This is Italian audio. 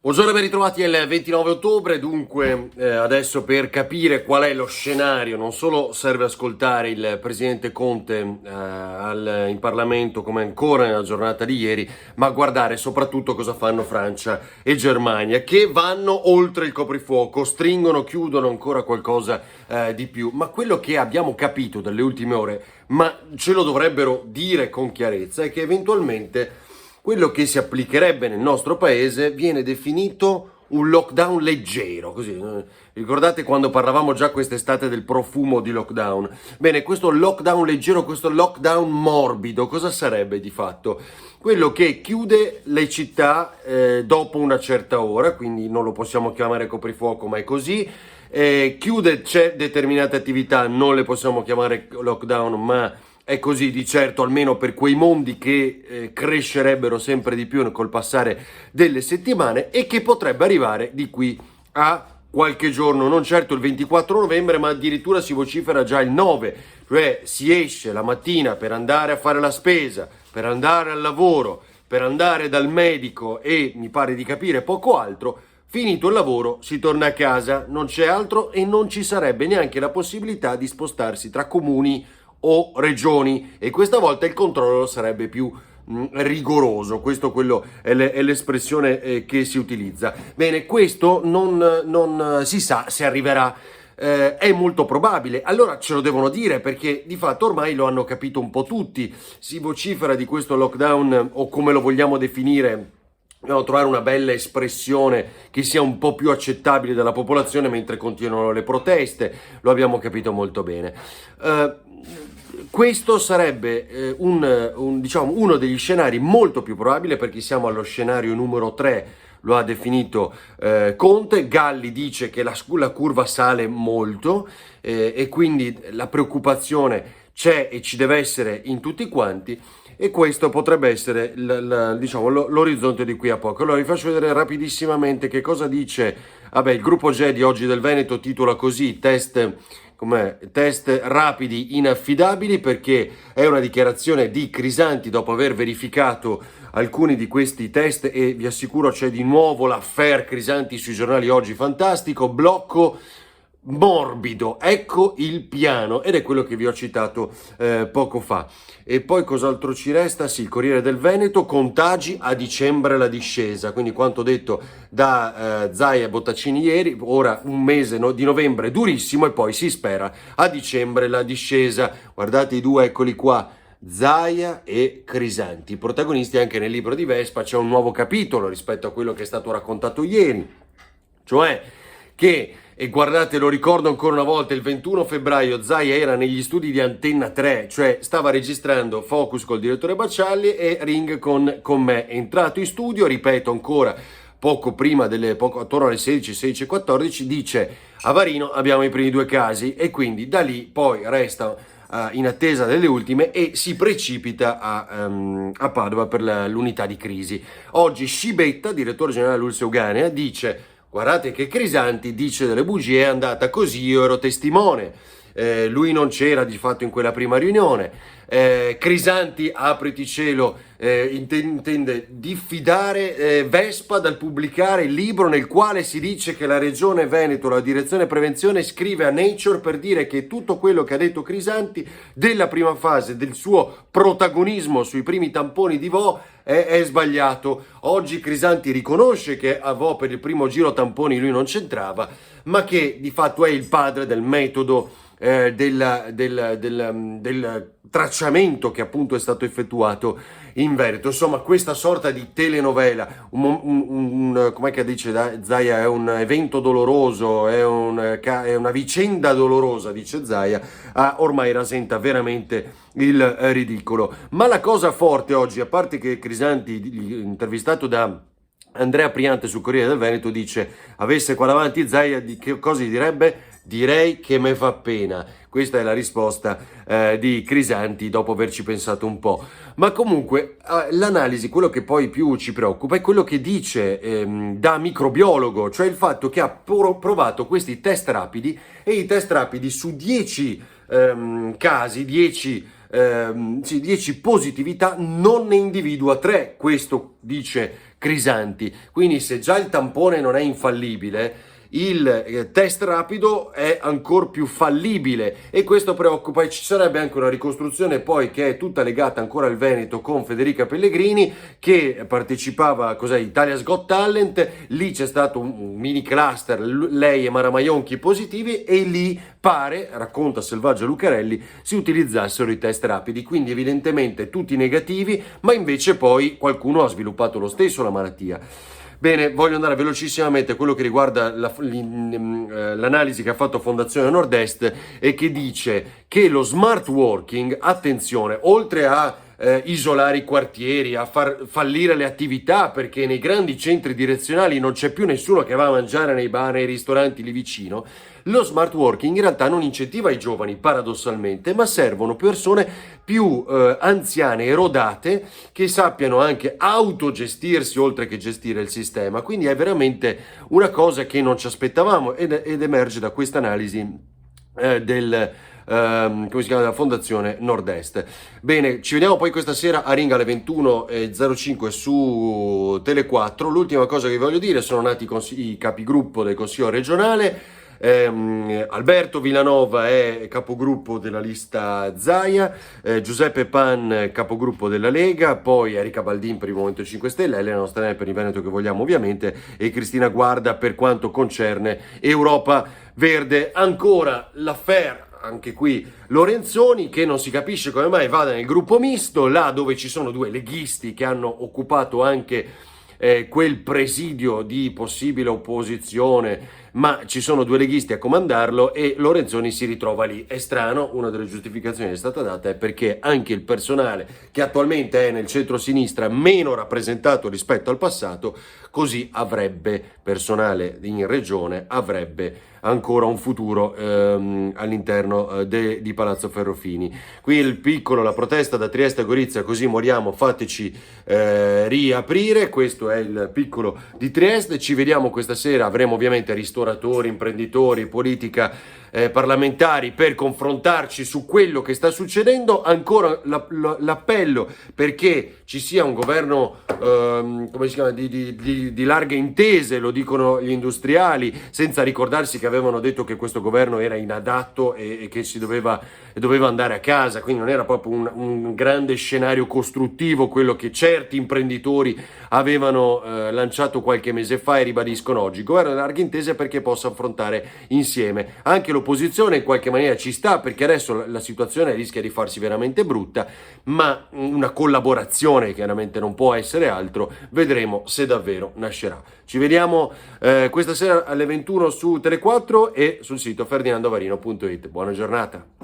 Buongiorno e ben ritrovati, è il 29 ottobre, dunque adesso per capire qual è lo scenario non solo serve ascoltare il presidente Conte in Parlamento come ancora nella giornata di ieri, ma guardare soprattutto cosa fanno Francia e Germania, che vanno oltre il coprifuoco, stringono, chiudono ancora qualcosa di più, ma quello che abbiamo capito dalle ultime ore, ma ce lo dovrebbero dire con chiarezza, è che eventualmente quello che si applicherebbe nel nostro paese viene definito un lockdown leggero, così. Ricordate quando parlavamo già quest'estate del profumo di lockdown? Bene, questo lockdown leggero, questo lockdown morbido, cosa sarebbe di fatto? Quello che chiude le città dopo una certa ora, quindi non lo possiamo chiamare coprifuoco, ma è così. Chiude determinate attività, non le possiamo chiamare lockdown, ma è così di certo, almeno per quei mondi che crescerebbero sempre di più col passare delle settimane e che potrebbe arrivare di qui a qualche giorno, non certo il 24 novembre, ma addirittura si vocifera già il 9, cioè si esce la mattina per andare a fare la spesa, per andare al lavoro, per andare dal medico e mi pare di capire poco altro. Finito il lavoro si torna a casa, non c'è altro e non ci sarebbe neanche la possibilità di spostarsi tra comuni o regioni e questa volta il controllo sarebbe più rigoroso, questo è l'espressione che si utilizza. Bene, questo non si sa se arriverà, è molto probabile, allora ce lo devono dire perché di fatto ormai lo hanno capito un po' tutti, si vocifera di questo lockdown o come lo vogliamo definire. Dobbiamo trovare una bella espressione che sia un po' più accettabile dalla popolazione mentre continuano le proteste, lo abbiamo capito molto bene. Questo sarebbe diciamo, uno degli scenari molto più probabili perché siamo allo scenario numero 3, lo ha definito Conte. Galli dice che la curva sale molto e quindi la preoccupazione c'è e ci deve essere in tutti quanti. E questo potrebbe essere diciamo, l'orizzonte di qui a poco. Allora vi faccio vedere rapidissimamente che cosa dice. Il gruppo G di oggi del Veneto titola così: test rapidi inaffidabili, perché è una dichiarazione di Crisanti dopo aver verificato alcuni di questi test e vi assicuro c'è di nuovo l'affaire Crisanti sui giornali oggi, fantastico, blocco morbido, ecco il piano ed è quello che vi ho citato poco fa. E poi cos'altro ci resta? Sì, il Corriere del Veneto, contagi a dicembre la discesa, quindi quanto detto da Zaia e Bottaccini ieri, ora un mese di novembre durissimo e poi si spera a dicembre la discesa. Guardate i due, eccoli qua, Zaia e Crisanti, protagonisti. Anche nel libro di Vespa c'è un nuovo capitolo rispetto a quello che è stato raccontato ieri, cioè che, e guardate, lo ricordo ancora una volta, il 21 febbraio Zaia era negli studi di Antenna 3, cioè stava registrando Focus col direttore Baccialli e Ring con me. È entrato in studio, ripeto ancora, poco prima attorno alle 16:14, dice: a Varino abbiamo i primi 2 casi e quindi da lì poi resta in attesa delle ultime e si precipita a Padova per l'unità di crisi. Oggi Scibetta, direttore generale dell'Ulse Euganea, dice: guardate che Crisanti dice delle bugie, è andata così, io ero testimone. Lui non c'era di fatto in quella prima riunione. Crisanti, apriti cielo, intende diffidare Vespa dal pubblicare il libro nel quale si dice che la Regione Veneto, la Direzione Prevenzione, scrive a Nature per dire che tutto quello che ha detto Crisanti della prima fase, del suo protagonismo sui primi tamponi di Vo, è sbagliato. Oggi Crisanti riconosce che a Vo per il primo giro tamponi lui non c'entrava, ma che di fatto è il padre del metodo del tracciamento che appunto è stato effettuato in Veneto. Insomma, questa sorta di telenovela, com'è che dice Zaia, è un evento doloroso, è una vicenda dolorosa, dice Zaia, ormai rasenta veramente il ridicolo. Ma la cosa forte oggi, a parte che Crisanti, intervistato da Andrea Priante sul Corriere del Veneto, dice: avesse qua davanti Zaia, di che cosa gli direbbe? Direi che me fa pena. Questa è la risposta di Crisanti dopo averci pensato un po'. Ma comunque l'analisi, quello che poi più ci preoccupa è quello che dice da microbiologo, cioè il fatto che ha provato questi test rapidi e i test rapidi su 10 casi, 10 sì, 10 positività, non ne individua 3, questo dice Crisanti. Quindi se già il tampone non è infallibile, il test rapido è ancora più fallibile e questo preoccupa, e ci sarebbe anche una ricostruzione poi che è tutta legata ancora al Veneto con Federica Pellegrini che partecipava a Italia's Got Talent, lì c'è stato un mini cluster, lei e Mara Maionchi positivi e lì pare, racconta Selvaggio Lucarelli, si utilizzassero i test rapidi, quindi evidentemente tutti negativi, ma invece poi qualcuno ha sviluppato lo stesso la malattia. Bene, voglio andare velocissimamente a quello che riguarda l'analisi che ha fatto Fondazione Nord-Est e che dice che lo smart working, attenzione, oltre a isolare i quartieri, a far fallire le attività perché nei grandi centri direzionali non c'è più nessuno che va a mangiare nei bar e nei ristoranti lì vicino, lo smart working in realtà non incentiva i giovani paradossalmente, ma servono persone più anziane e rodate che sappiano anche autogestirsi oltre che gestire il sistema. Quindi è veramente una cosa che non ci aspettavamo ed emerge da questa analisi come si chiama, della Fondazione Nord-Est. Bene, ci vediamo poi questa sera a Ringa alle 21:05 su Tele4. L'ultima cosa che voglio dire, sono nati i capigruppo del Consiglio regionale. Alberto Villanova è capogruppo della lista Zaia, Giuseppe Pan capogruppo della Lega, poi Erika Baldin per il Movimento 5 Stelle, Elena Nostra per il Veneto che vogliamo ovviamente, e Cristina Guarda per quanto concerne Europa Verde. Ancora l'affaire, anche qui Lorenzoni, che non si capisce come mai vada nel gruppo misto, là dove ci sono due leghisti che hanno occupato anche quel presidio di possibile opposizione, ma ci sono due leghisti a comandarlo e Lorenzoni si ritrova lì. È strano, una delle giustificazioni che è stata data è perché anche il personale che attualmente è nel centro-sinistra meno rappresentato rispetto al passato, così avrebbe, personale in regione, avrebbe ancora un futuro all'interno di Palazzo Ferrofini. Qui la protesta da Trieste a Gorizia, così moriamo, fateci riaprire. Questo è il piccolo di Trieste. Ci vediamo questa sera, avremo ovviamente ristoratori, imprenditori, politica, parlamentari per confrontarci su quello che sta succedendo. Ancora l'appello perché ci sia un governo come si chiama, di larghe intese, lo dicono gli industriali, senza ricordarsi che avevano detto che questo governo era inadatto e che doveva andare a casa, quindi non era proprio un grande scenario costruttivo quello che certi imprenditori avevano lanciato qualche mese fa e ribadiscono oggi. Governo di larghe intese perché possa affrontare insieme. Anche l'opposizione in qualche maniera ci sta, perché adesso la situazione rischia di farsi veramente brutta, ma una collaborazione chiaramente non può essere altro. Vedremo se davvero nascerà. Ci vediamo questa sera alle 21 su Tele4 e sul sito ferdinandovarino.it. Buona giornata.